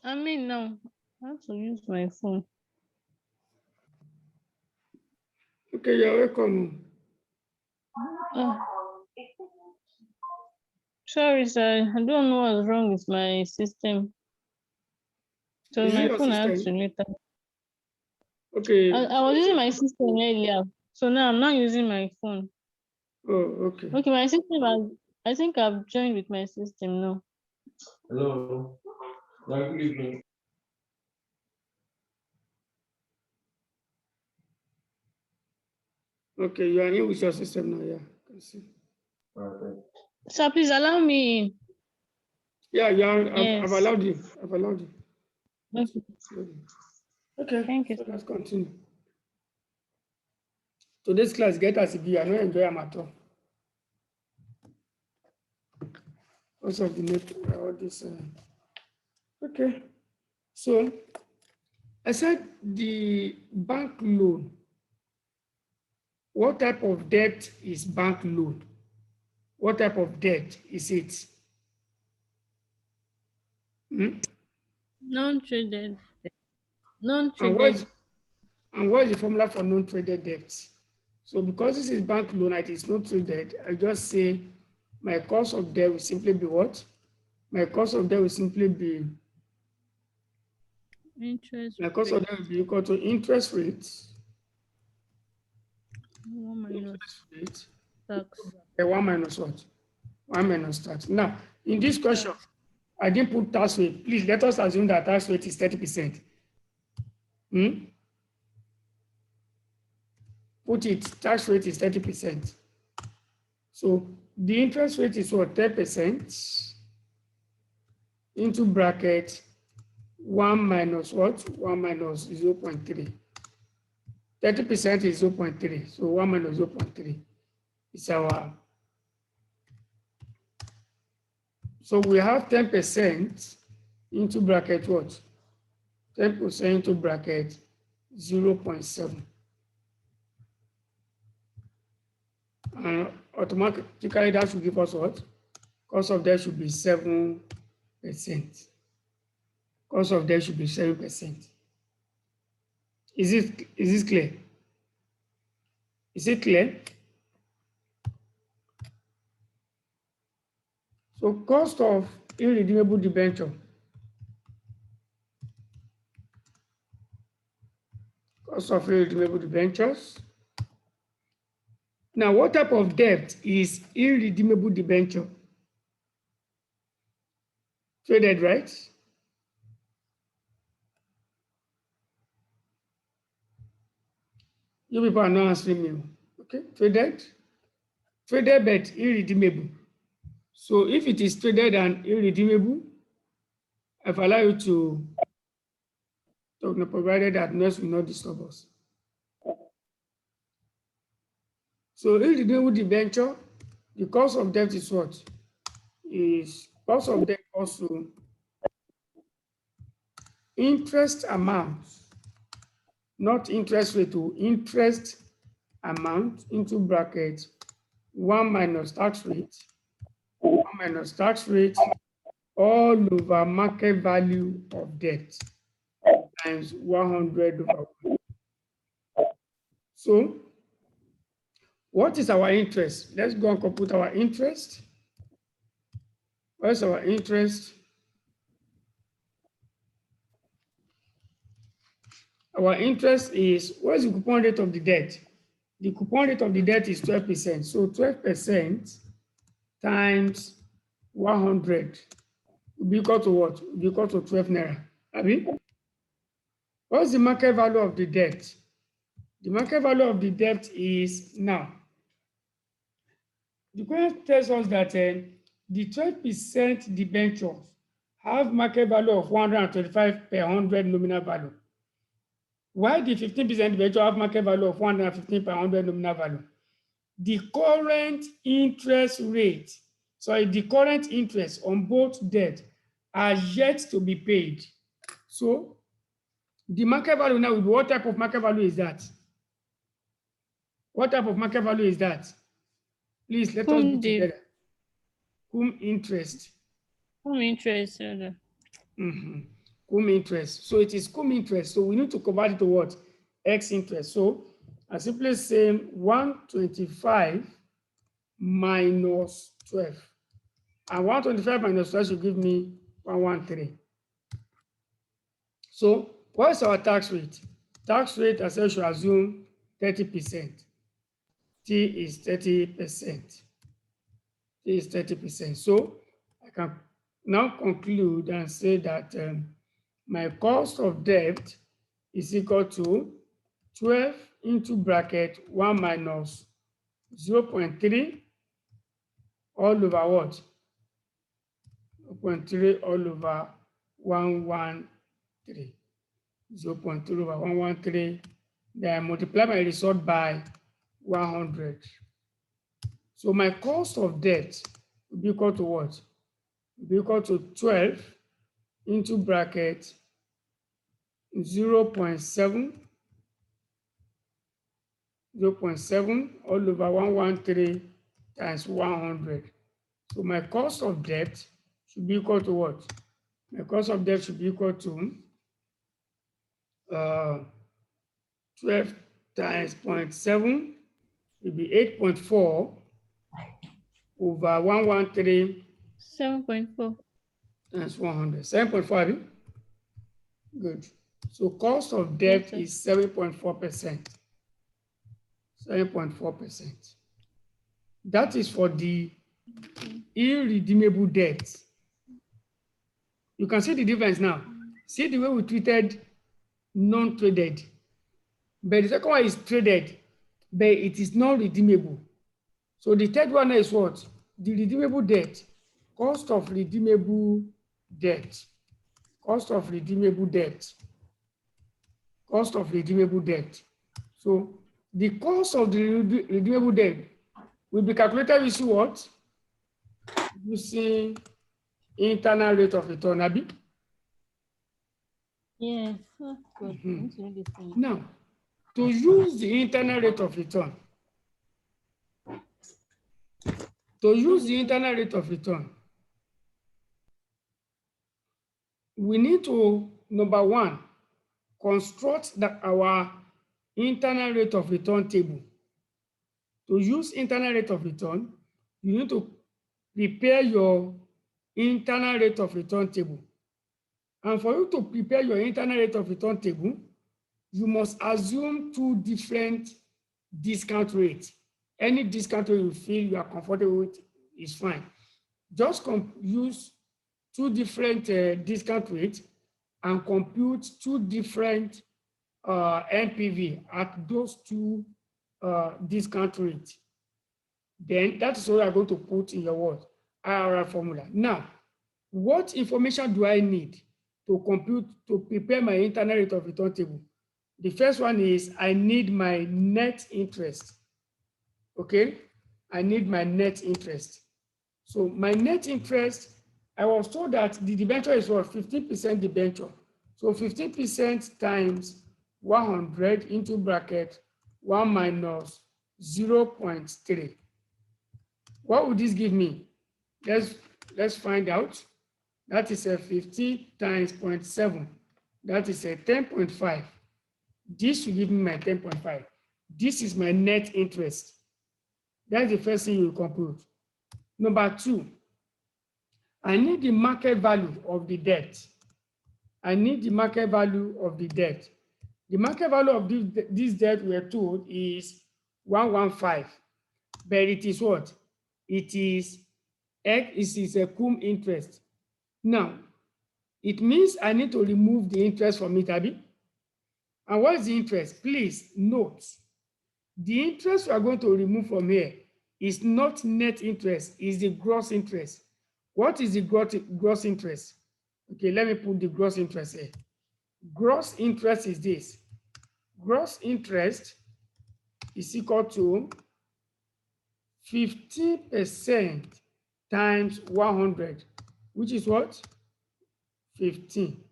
I mean, no, I have to use my phone. Okay, you're welcome. Oh, sorry, sir. I don't know what's wrong with my system. So Is it my your phone I have to system? later. Okay. I was using my system earlier, so now I'm not using my phone. Oh, okay. Okay, my system I think I've joined with my system now. Hello. Good evening. Okay, you are in with your system now, yeah. Can see. Okay. Sir, please allow me in. Yeah, Yes. I've allowed you. I've allowed you. Okay. Okay, Thank you, so sir. let's continue. Today's class, get as if you are not enjoying them at all. Because of the net, all this. Okay, so I said the bank loan. What type of debt is bank loan? What type of debt is it? Non-traded. And Non-traded. what is the formula for non-traded debt? So because this is bank loan, it is not traded, I just say my cost of debt will simply be what? My cost of debt will simply be, Interest my cost of rate. debt will be equal to interest rate, 1 minus tax. 1 minus what? 1 minus tax. Now, in this question, I didn't put tax rate. Please let us assume that tax rate is 30%. Put it, tax rate is 30%. So the interest rate is what? 10% into bracket 1 minus what? 1 minus 0.3. 30% is 0.3. So 1 minus 0.3 is our. So we have 10% into bracket what? 10% into bracket 0.7. And automatically that should give us what? Cost of debt should be 7%. Cost of debt should be 7%. Is this clear? Is it clear? So cost of irredeemable debenture. Cost of irredeemable debentures. Now, what type of debt is irredeemable debenture? Traded, right? You people are not answering me. Okay, traded. Traded but irredeemable. So if it is traded and irredeemable, I've allowed you to talk, provided that noise will not disturb us. So irredeemable debenture, the cost of debt is what? Is cost of debt also interest amount, not interest rate, to interest amount into bracket 1 minus tax rate, 1 minus tax rate, all over market value of debt times 100 over 1. So what is our interest? Let's go and compute our interest. What's our interest? Our interest is, what's the coupon rate of the debt? The coupon rate of the debt is 12%. So 12% times 100 will be equal to what? Will be equal to 12 naira. Abi? What's the market value of the debt? The market value of the debt is now. The question tells us that the 12% debentures have market value of 125 per 100 nominal value. Why the 15% debenture have market value of 115 per 100 nominal value? The current interest rate, sorry, the current interest on both debt are yet to be paid. So the market value now will be, what type of market value is that? What type of market value is that? Please let us be together. Whom interest? Whom interest? Mm-hmm. cum interest. So it is cum interest. So we need to convert it to what? X interest. So I simply say 125 minus 12. And 125 minus 12 should give me 113. So what is our tax rate? Tax rate, as I should assume 30%. T is 30%. T is 30%. So I can now conclude and say that my cost of debt is equal to 12 into bracket 1 minus 0.3 all over what? 0.3 all over 113. 0.3 over 113. Then I multiply my result by 100. So my cost of debt will be equal to what? Will be equal to 12 into bracket 0.7 all over 113 times 100. So my cost of debt should be equal to what? My cost of debt should be equal to 12 times 0.7 will be 8.4 over 113 7.4. times 100. 7.5. Good. So cost of debt is 7.4%. 7.4%. That is for the irredeemable debt. You can see the difference now. See the way we treated non-traded. But the second one is traded, but it is not redeemable. So the third one is what? The redeemable debt. Cost of redeemable debt. Cost of redeemable debt. Cost of redeemable debt. So the cost of the redeemable debt will be calculated using what? Using internal rate of return, Abi? Yes. Oh, good. Now, to use the internal rate of return, we need to, number one, construct our internal rate of return table. To use internal rate of return, you need to prepare your internal rate of return table. And for you to prepare your internal rate of return table, you must assume two different discount rates. Any discount rate you feel you are comfortable with is fine. Just use two different discount rates and compute two different NPV at those two discount rates. Then that is what I'm going to put in your word, IRR formula. Now, what information do I need to compute, to prepare my internal rate of return table? The first one is I need my net interest. Okay, I need my net interest. So my net interest, I was told that the debenture is what? 15% debenture. So 15% times 100 into bracket 1 minus 0.3. What would this give me? Let's find out. That is a 50 times 0.7. That is a 10.5. This will give me my 10.5. This is my net interest. That's the first thing you compute. Number two, I need the market value of the debt. I need the market value of the debt. The market value of this debt, we are told, is 115. But it is what? It is a cum interest. Now, it means I need to remove the interest from it, Abi. And what is the interest? Please note, the interest we are going to remove from here is not net interest, it's the gross interest. What is the gross interest? Okay, let me put the gross interest here. Gross interest is this. Gross interest is equal to 50% times 100, which is what? 15.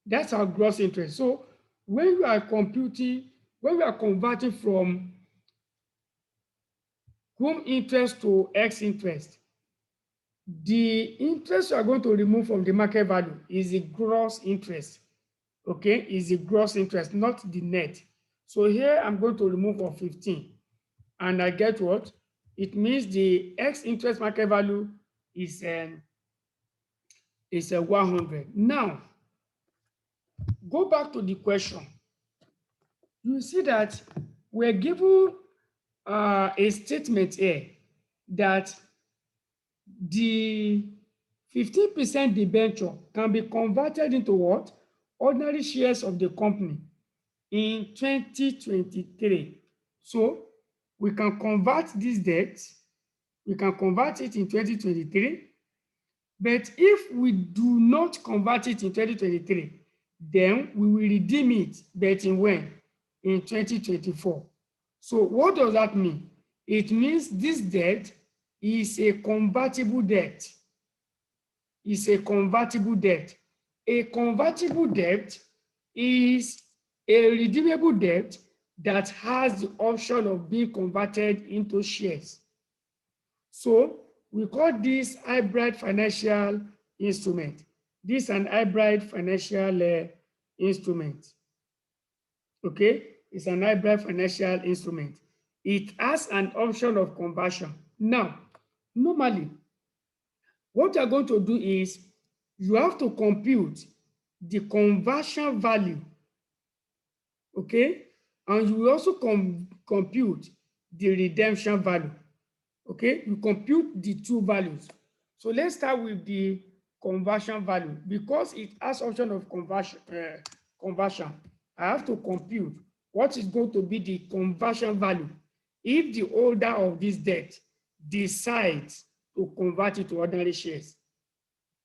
That's our gross interest. So when we are computing, when we are converting from cum interest to X interest, The interest you are going to remove from the market value is the gross interest. Okay, is the gross interest, not the net. So here I'm going to remove from 15. And I get what? It means the X interest market value is 100. Now, go back to the question. You see that we're given a statement here that the 15% debenture can be converted into what? Ordinary shares of the company in 2023. So we can convert this debt, we can convert it in 2023, but if we do not convert it in 2023, then we will redeem it, but in when? In 2024. So what does that mean? It means this debt is a convertible debt. Is a convertible debt. A convertible debt is a redeemable debt that has the option of being converted into shares. So we call this hybrid financial instrument. This is an hybrid financial instrument. Okay, it's an hybrid financial instrument. It has an option of conversion. Now, normally, what you're going to do is you have to compute the conversion value, okay? And you will also compute the redemption value, okay? You compute the two values. So let's start with the conversion value. Because it has option of conversion, I have to compute what is going to be the conversion value if the holder of this debt decides to convert it to ordinary shares.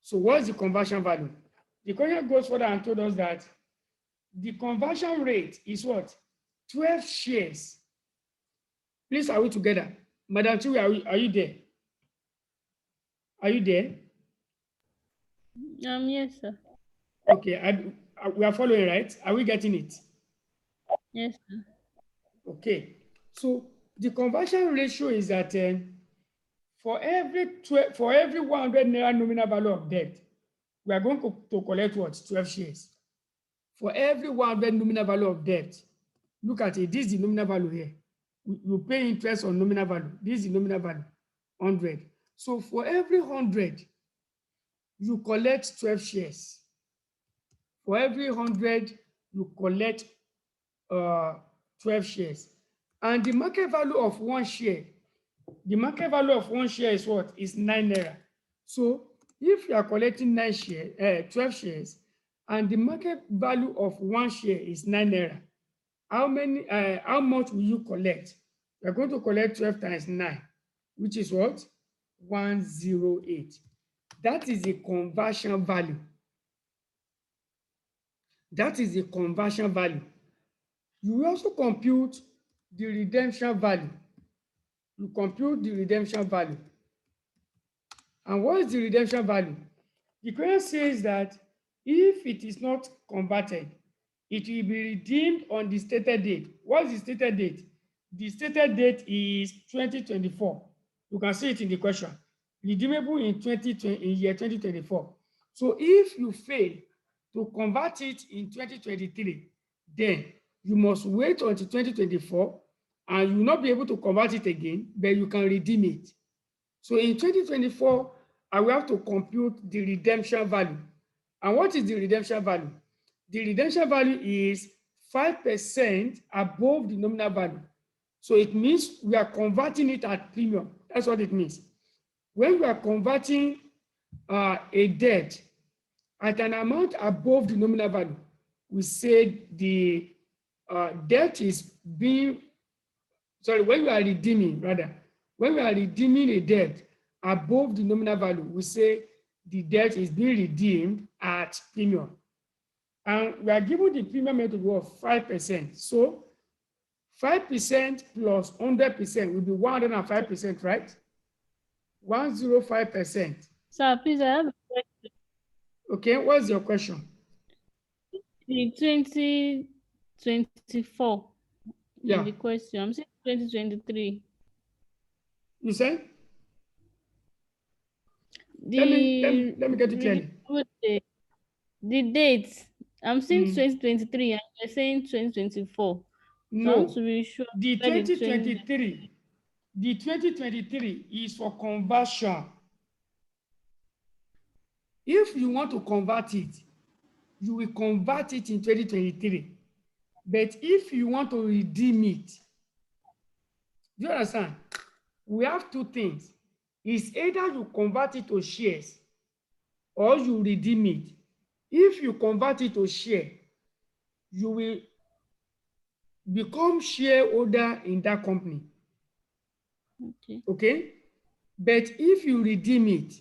So what's the conversion value? The question goes further and told us that the conversion rate is what? 12 shares. Please, are we together? Madam Chiwi, are you there? Are you there? Yes, sir. Okay, we are following, right? Are we getting it? Yes, sir. Okay, so the conversion ratio is that for every 100 naira nominal value of debt, we are going to collect what? 12 shares. For every 100 nominal value of debt, look at it. This is the nominal value here. You pay interest on nominal value. This is the nominal value, 100. So for every 100, you collect 12 shares. For every 100, you collect 12 shares. And the market value of one share, is what? Is 9 naira. So if you are collecting 12 shares, and the market value of one share is 9 naira, how much will you collect? You are going to collect 12 times 9, which is what? 108. That is the conversion value. That is the conversion value. You will also compute the redemption value. You compute the redemption value. And what is the redemption value? The question says that if it is not converted, it will be redeemed on the stated date. What is the stated date? The stated date is 2024. You can see it in the question. Redeemable in year 2024. So if you fail to convert it in 2023, then you must wait until 2024 and you will not be able to convert it again, but you can redeem it. So in 2024, I will have to compute the redemption value. And what is the redemption value? The redemption value is 5% above the nominal value. So it means we are converting it at premium. That's what it means. When we are converting a debt at an amount above the nominal value, we say the debt is being, when we are redeeming a debt above the nominal value, we say the debt is being redeemed at premium. And we are given the premium method of 5%. So 5% plus 100% will be 105%, right? 105%. Sir, please, I have a question. Okay, what's your question? In 2024, Yeah. in the question, I'm saying 2023. You said? Let me get it clearly. The date, I'm seeing Mm. 2023 and you're saying 2024. So I want to No, be sure the where the 20. 2023 is for conversion. If you want to convert it, you will convert it in 2023. But if you want to redeem it, do you understand? We have two things. It's either you convert it to shares or you redeem it. If you convert it to share, you will become shareholder in that company. Okay. Okay? But if you redeem it,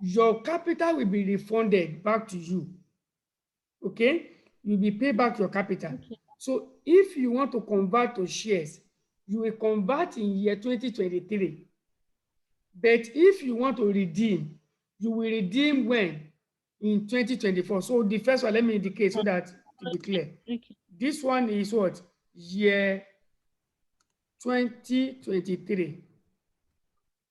your capital will be refunded back to you. Okay? You'll be paid back your capital. Okay. So if you want to convert to shares, you will convert in year 2023. But if you want to redeem, you will redeem when? In 2024. So the first one, let me indicate so that to be clear. Okay. This one is what? Year 2023.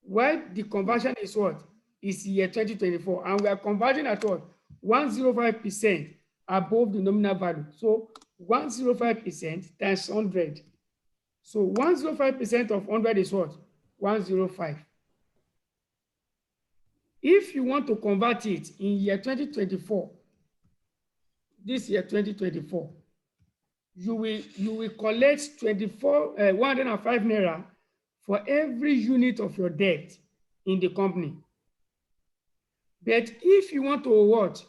While the conversion is what? Is year 2024. And we are converting at what? 105% above the nominal value. So 105% times 100. So 105% of 100 is what? 105. If you want to convert it in year 2024, this year 2024, you will collect 105 naira for every unit of your debt in the company. But if you want to what?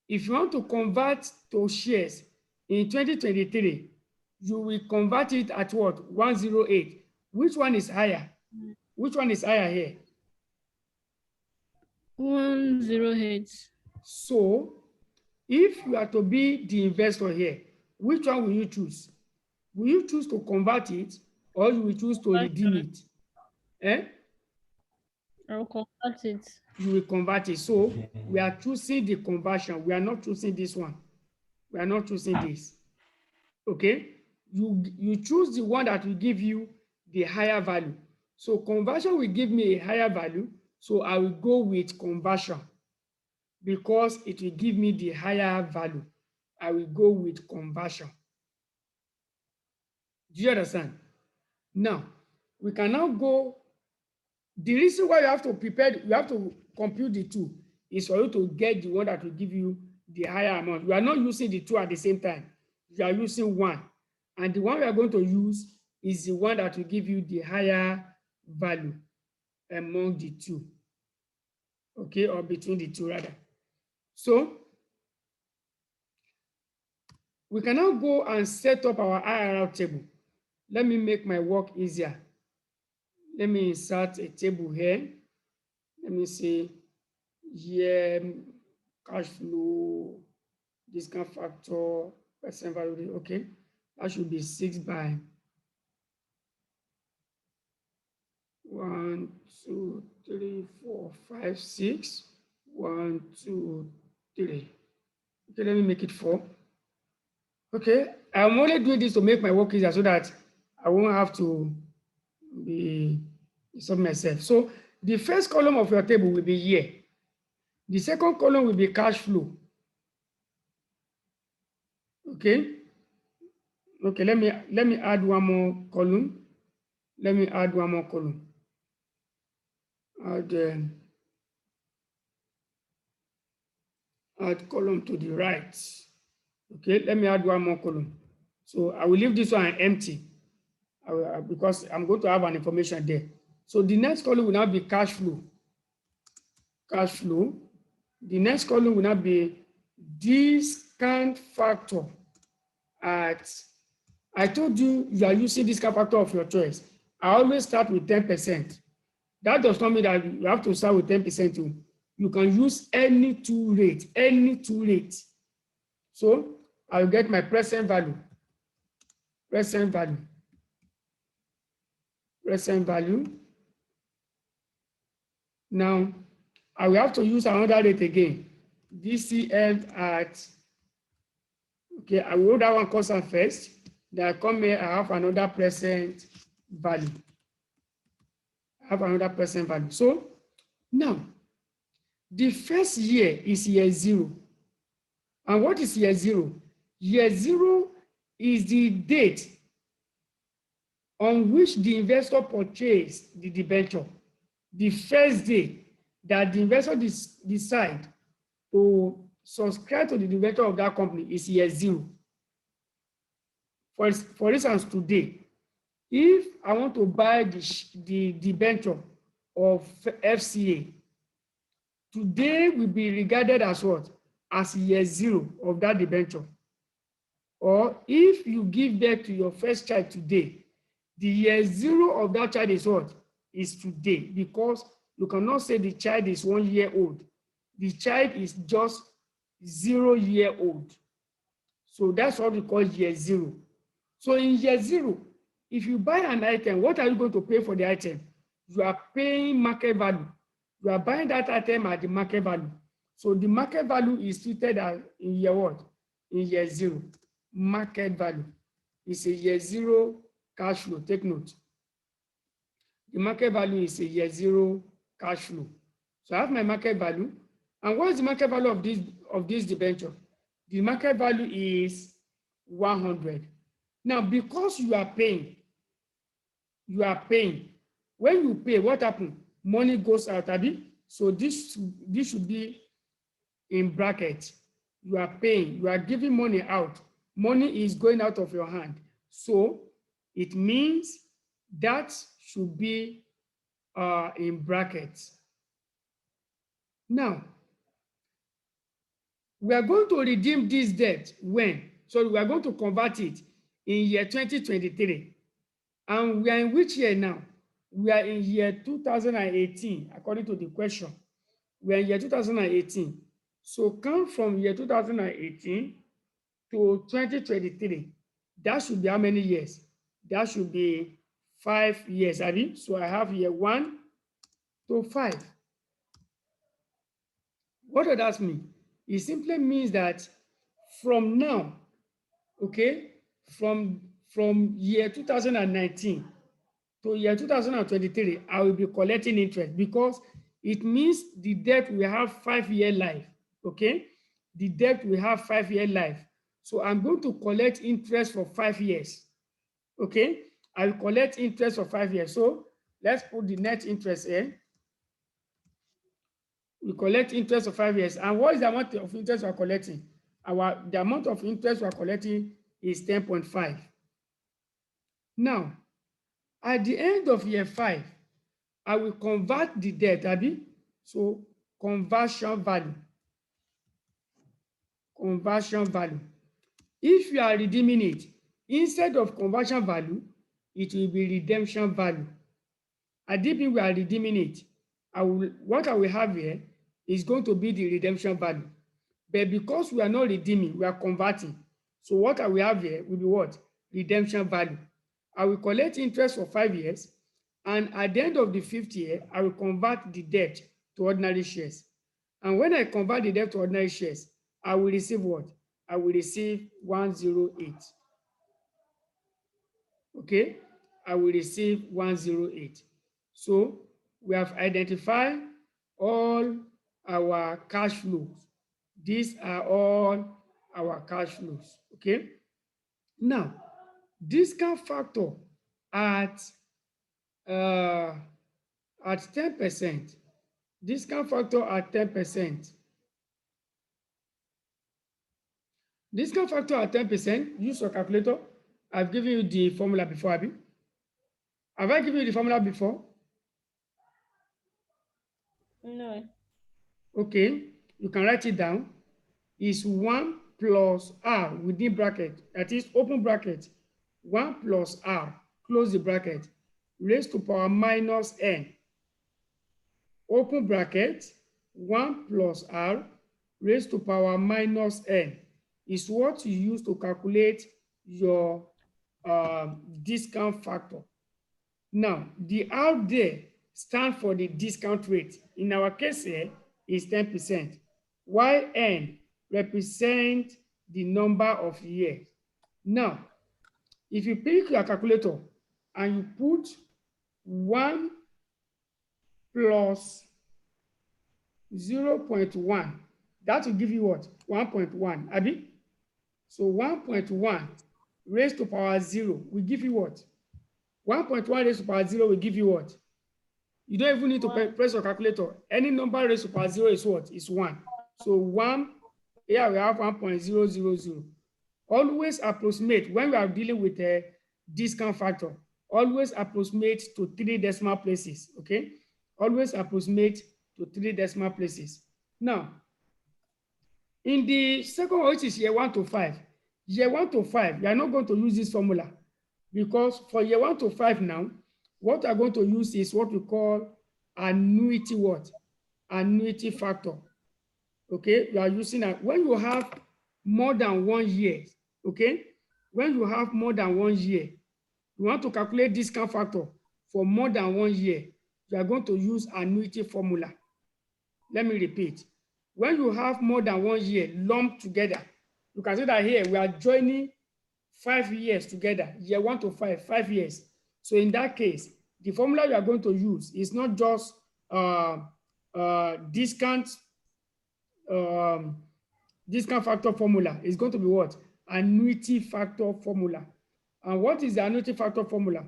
If you want to convert to shares in 2023, you will convert it at what? 108. Which one is higher? Which one is higher here? 108. So, if you are to be the investor here, which one will you choose? Will you choose to convert it or you will choose to redeem it? I will convert it. You will convert it. So we are choosing the conversion. We are not choosing this one. We are not choosing this. Okay? You choose the one that will give you the higher value. So conversion will give me a higher value. So I will go with conversion because it will give me the higher value. I will go with conversion. Do you understand? Now, we can now go. The reason why you have to prepare, you have to compute the two is for you to get the one that will give you the higher amount. You are not using the two at the same time. You are using one. And the one we are going to use is the one that will give you the higher value among the two. Okay, or between the two rather. So we can now go and set up our IRR table. Let me make my work easier. Let me insert a table here. Let me see here, cash flow, discount factor, percent value. Okay, that should be 6 by 1, 2, 3, 4, 5, 6. 1, 2, 3. Okay, let me make it 4. Okay, I'm only doing this to make my work easier so that I won't have to be sub myself. So the first column of your table will be year. The second column will be cash flow. Okay. Okay, let me add one more column. Let me add one more column. Add column to the right. Okay, let me add one more column. So I will leave this one empty because I'm going to have an information there. So the next column will now be cash flow. Cash flow. The next column will now be discount factor at, I told you you are using discount factor of your choice. I always start with 10%. That does not mean that you have to start with 10% too. You can use any two rate, any two rate. So I'll get my present value. Present value. Present value. Now, I will have to use another rate again. DCF at, okay, I will hold that one constant first. Then I come here, I have another present value. I have another present value. So now, The first year is year 0. And what is year 0? Year 0 is the date on which the investor purchased the debenture. The first day that the investor decide to subscribe to the debenture of that company is year 0. For instance, today, if I want to buy the debenture of FCA, today will be regarded as what? As year 0 of that debenture. Or if you give birth to your first child today, the year 0 of that child is what? Is today, because you cannot say the child is 1 year old. The child is just 0 year old. So that's what we call year 0. So in year 0, if you buy an item, what are you going to pay for the item? You are paying market value. You are buying that item at the market value. So the market value is treated as in year what? In year 0. Market value is a year 0 cash flow. Take note. The market value is a year 0 cash flow. So I have my market value. And what is the market value of this debenture? The market value is 100. Now, because you are paying, when you pay, what happens? Money goes out, Abi. So this should be in bracket. You are paying, you are giving money out. Money is going out of your hand. So it means that should be in brackets. Now, we are going to redeem this debt when? So we are going to convert it in year 2023. And we are in which year now? We are in year 2018, according to the question. We are in year 2018. So come from year 2018 to 2023. That should be how many years? That should be 5 years, Abi. So I have year 1 to 5. What does that mean? It simply means that from now, okay, from year 2019 to year 2023, I will be collecting interest, because it means the debt will have 5-year life, okay? The debt will have 5-year life. So I'm going to collect interest for 5 years, okay? I will collect interest for 5 years. So let's put the net interest in. We collect interest for 5 years. And what is the amount of interest we are collecting? The amount of interest we are collecting is 10.5. Now, at the end of year 5, I will convert the debt, Abi. So conversion value. Conversion value. If you are redeeming it, instead of conversion value, it will be redemption value. At the time we are redeeming it, what I will have here is going to be the redemption value. But because we are not redeeming, we are converting. So what I will have here will be what? Redemption value. I will collect interest for 5 years, and at the end of the 5th year, I will convert the debt to ordinary shares. And when I convert the debt to ordinary shares, I will receive what? I will receive 108. Okay? I will receive 108. So we have identified all our cash flows. These are all our cash flows. Okay? Now, discount factor at 10%. Discount factor at 10%. Discount factor at 10%, use your calculator. I've given you the formula before, Abi. Have I given you the formula before? No. Okay, you can write it down. Is 1 plus R within bracket, that is open bracket, 1 plus R, close the bracket, raised to power minus N. Open bracket, 1 plus R raised to power minus N is what you use to calculate your discount factor. Now, the R there stands for the discount rate. In our case here, is 10%, while N represents the number of years. Now, if you pick your calculator and you put 1 plus 0.1. That will give you what? 1.1, Abi? So 1.1 raised to power 0 will give you what? 1.1 raised to power 0 will give you what? You don't even need to press your calculator. Any number raised to power 0 is what? Is 1. So 1, here we have 1.000. Always approximate when we are dealing with a discount factor. Always approximate to 3 decimal places, okay? Always approximate to 3 decimal places. Now, in the second one, which is year 1 to 5, year 1 to 5, we are not going to use this formula because for year 1 to 5 now, what we are going to use is what we call annuity what? Annuity factor. Okay, you are using that when you have more than 1 year, okay? When you have more than 1 year, you want to calculate discount factor for more than 1 year, you are going to use annuity formula. Let me repeat. When you have more than 1 year lumped together, you can see that here we are joining 5 years together, year 1 to 5, 5 years. So in that case, the formula you are going to use is not just discount factor formula. It's going to be what? Annuity factor formula. And what is the annuity factor formula?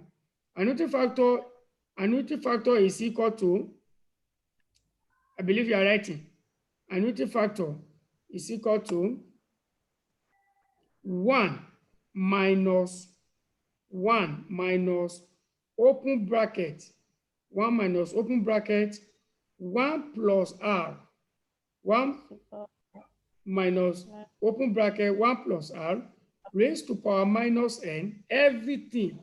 Annuity factor is equal to, I believe you are writing, annuity factor is equal to 1 minus open bracket, 1 minus open bracket, 1 plus R, 1 minus open bracket, 1 plus R, raised to power minus N, everything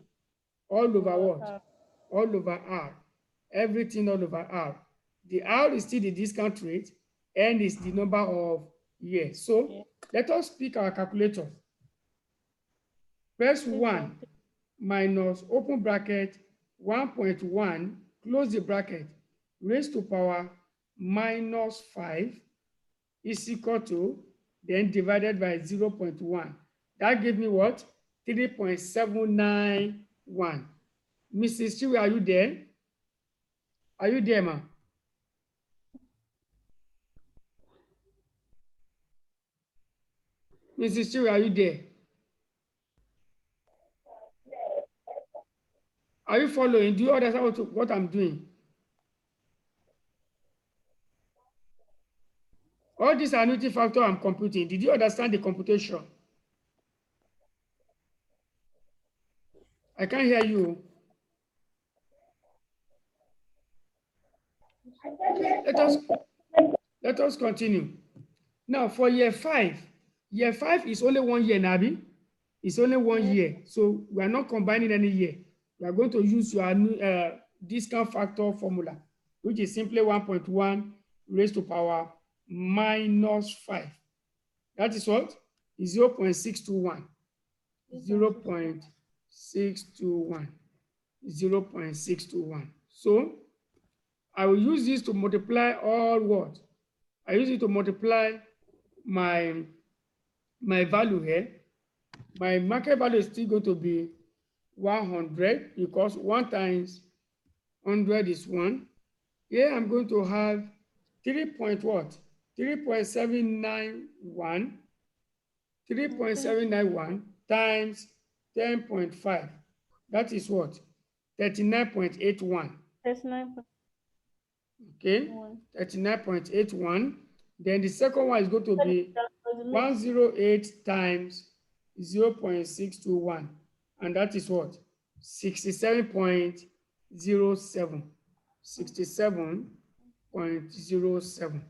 all over what? All over R. Everything all over R. The R is still the discount rate, N is the number of years. So let us pick our calculator. Press 1 minus open bracket 1.1, close the bracket, raised to power minus 5 is equal to, then divided by 0.1. That gave me what? 3.791. Mrs. Chiwi, are you there? Are you there, ma? Mrs. Chiwi, are you there? Are you following? Do you understand what I'm doing? All this annuity factor I'm computing, did you understand the computation? I can't hear you. Let us continue. Now for year 5 is only 1 year, Nabi. It's only 1 year. So we are not combining any year. We are going to use your discount factor formula, which is simply 1.1 raised to power minus 5. That is what? 0.621. 0.621. 0.621. So I will use this to multiply all what? I use it to multiply my value here. My market value is still going to be 100 because 1 times 100 is 1. Here I'm going to have 3.791 times 10.5. That is what? 39.81. Okay, 39.81. Then the second one is going to be 108 times 0.621. And that is what? 67.07. 67.07.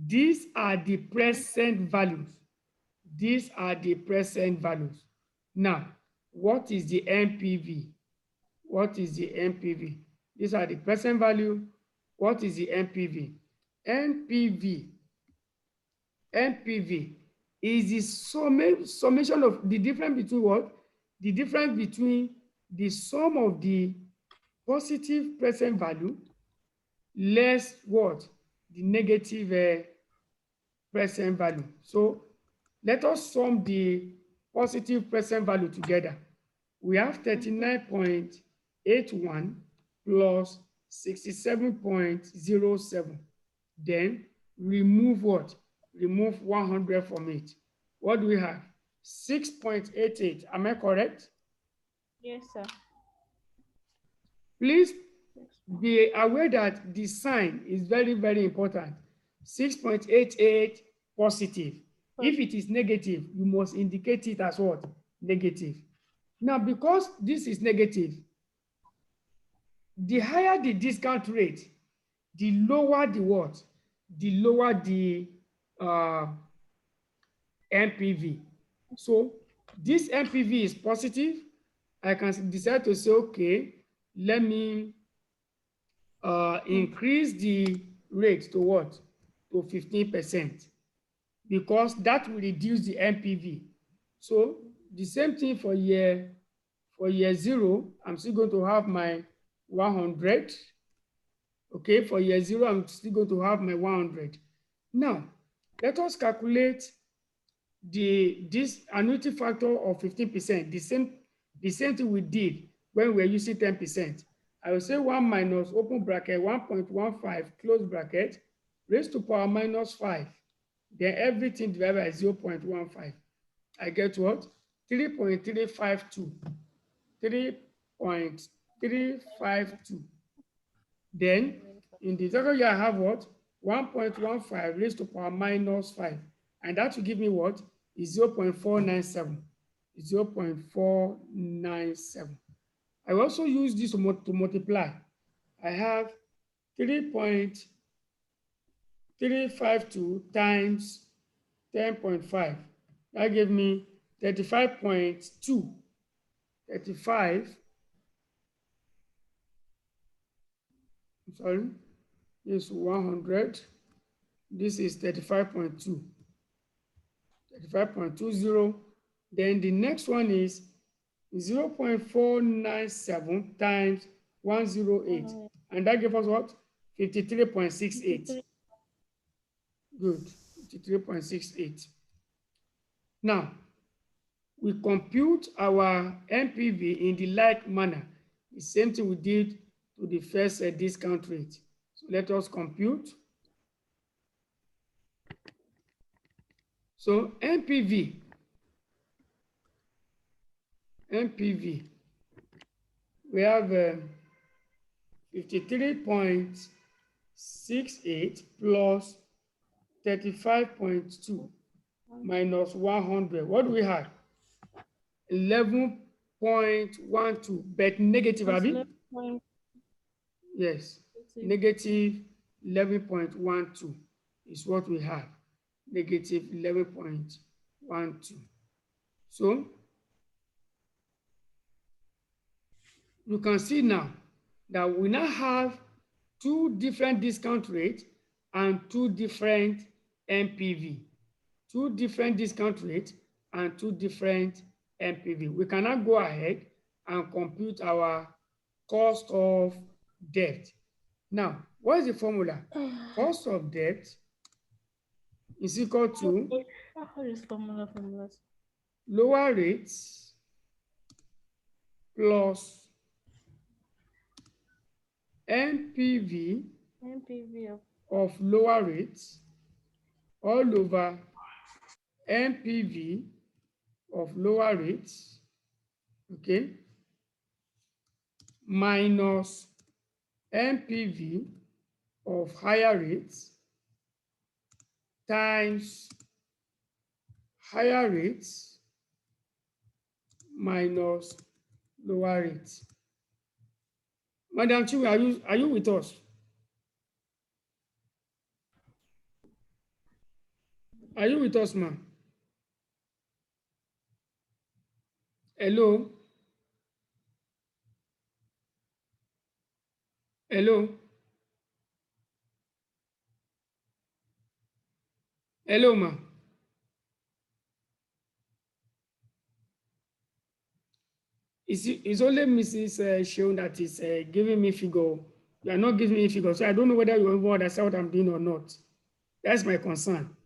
These are the present values. These are the present values. Now, what is the NPV? What is the NPV? These are the present value. What is the NPV? NPV is the summation of the difference between what? The difference between the sum of the positive present value less what? The negative present value. So let us sum the positive present value together. We have 39.81 plus 67.07. Then remove what? Remove 100 from it. What do we have? 6.88. Am I correct? Yes, sir. Please be aware that the sign is very, very important. 6.88 positive. If it is negative, you must indicate it as what? Negative. Now, because this is negative, the higher the discount rate, the lower the what? The lower the NPV. So this NPV is positive. I can decide to say, okay, let me increase the rate to what? To 15%, because that will reduce the NPV. So the same thing for year 0, I'm still going to have my 100. Okay, for year 0, I'm still going to have my 100. Now, let us calculate this annuity factor of 15%, the same thing we did when we were using 10%. I will say 1 minus open bracket 1.15 close bracket raised to power minus 5. Then everything divided by 0.15. I get what? 3.352. 3.352. Then in the second year, I have what? 1.15 raised to power minus 5. And that will give me what? Is 0.497. 0.497. I also use this to multiply. I have 3.352 times 10.5. That gave me 35.2. 35. I'm sorry. This is 100. This is 35.2. 35.20. Then the next one is 0.497 times 108. And that gives us what? 53.68. Good. 53.68. Now, we compute our NPV in the like manner. The same thing we did to the first discount rate. So let us compute. So NPV, we have 53.68 plus 35.2 minus 100. What do we have? 11.12, but negative, Abby? Yes, negative 11.12 is what we have. Negative 11.12. So you can see now that we now have two different discount rates and two different NPV. Two different discount rates and two different NPV. We can now go ahead and compute our cost of debt. Now, what is the formula? Cost of debt is equal to lower rates plus NPV of lower rates all over NPV of lower rates, okay, minus NPV of higher rates times higher rates minus lower rates. Madam Chinwe, are you with us? Are you with us, ma'am? Hello? Hello? Hello, ma'am. It's only Mrs. Sheon that is giving me figure. You are not giving me figure, so I don't know whether you even understand what I'm doing or not. That's my concern.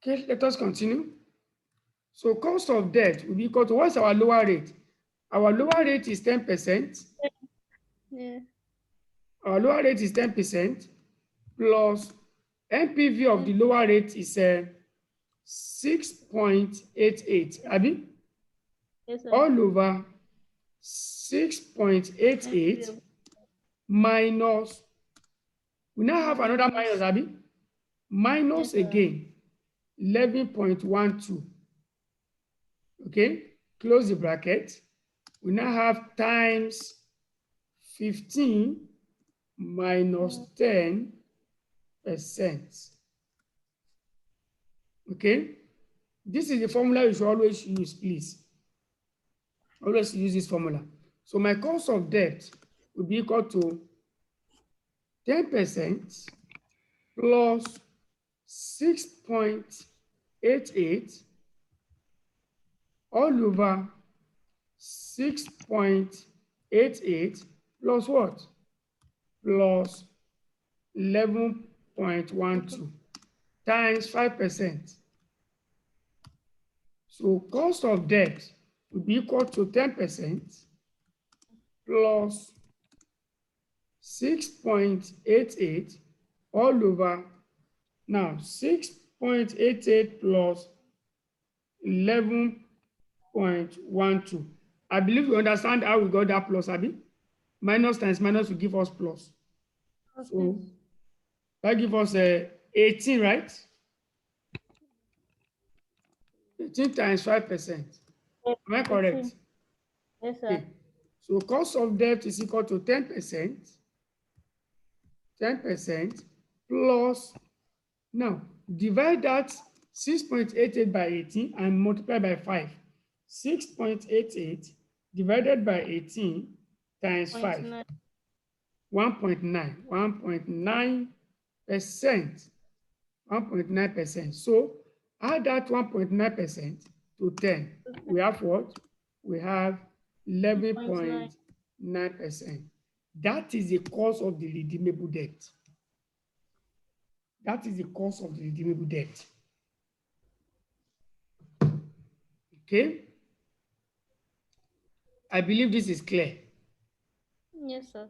Okay, let us continue. So cost of debt will be equal to, what's our lower rate? Our lower rate is 10%. Yeah. Our lower rate is 10% plus NPV of the lower rate is 6.88. Abi? Yes, sir. All over 6.88 minus, we now have another minus, Abi? Minus Yes, sir. again 11.12. Okay, close the bracket. We now have times 15 minus 10%. Okay, this is the formula you should always use, please. Always use this formula. So my cost of debt will be equal to 10% plus 6.88 all over 6.88 plus what? Plus 11.12 times 5%. So cost of debt will be equal to 10% plus 6.88 all over, now 6.88 plus 11.12. I believe you understand how we got that plus, Abi? Minus times minus will give us plus. Okay. So that gives us 18, right? 18 times 5%. Am I correct? Yes, sir. Okay. So cost of debt is equal to 10%, 10% plus, now divide that 6.88 by 18 and multiply by 5. 6.88 divided by 18 times 5. 0.9. 1.9, 1.9%. 1.9%. So add that 1.9% to 10. We have what? We have 11.9%. That is the cost of the redeemable debt. That is the cost of the redeemable debt. Okay? I believe this is clear. Yes, sir.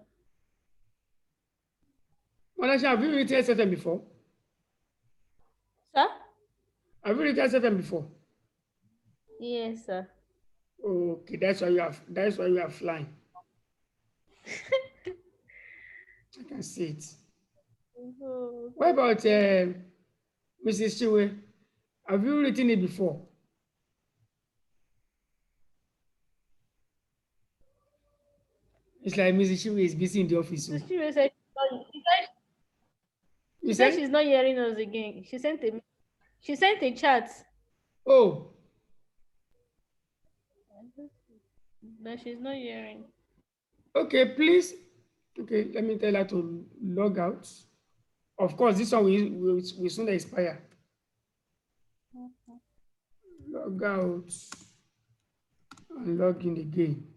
Malasha, have you written SFM before? Sir? Have you written SFM before? Yes, sir. Okay, that's why you are flying. I can see it. Oh, What about Mrs. Chiwe? Have you written it before? It's like Mrs. Chiwe is busy in the office. so So. she said You she said said? she's not hearing us again. She sent a chat Oh, that she's not hearing. okay, please. Okay, let me tell her to log out. Of course, this one will soon expire. Log out and log in again.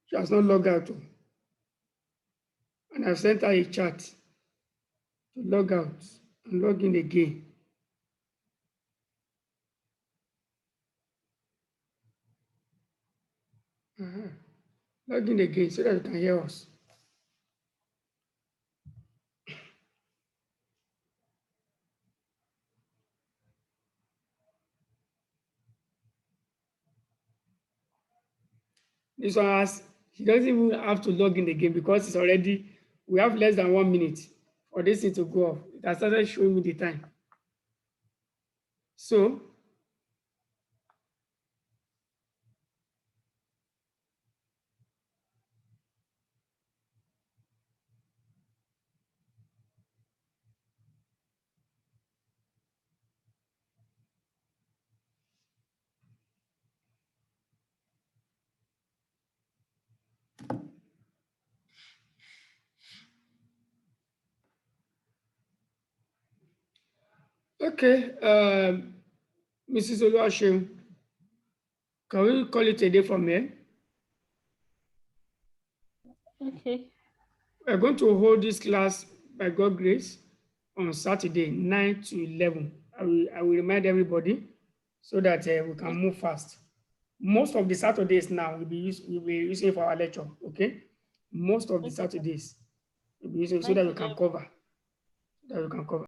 She has not logged out. And I've sent her a chat to log out and log in again. Log in again so that you can hear us. This one has, she doesn't even have to log in again because it's already, we have less than 1 minute for this thing to go off. It has started showing me the time. So, Okay, Mrs. Oluwaseun, can we call it a day from here? Okay. We're going to hold this class by God's grace on Saturday, 9 to 11. I will remind everybody so that we can move fast. Most of the Saturdays now we'll be using for our lecture, okay? Most of the Okay. Saturdays we'll be using so 9 that to we can 11. cover.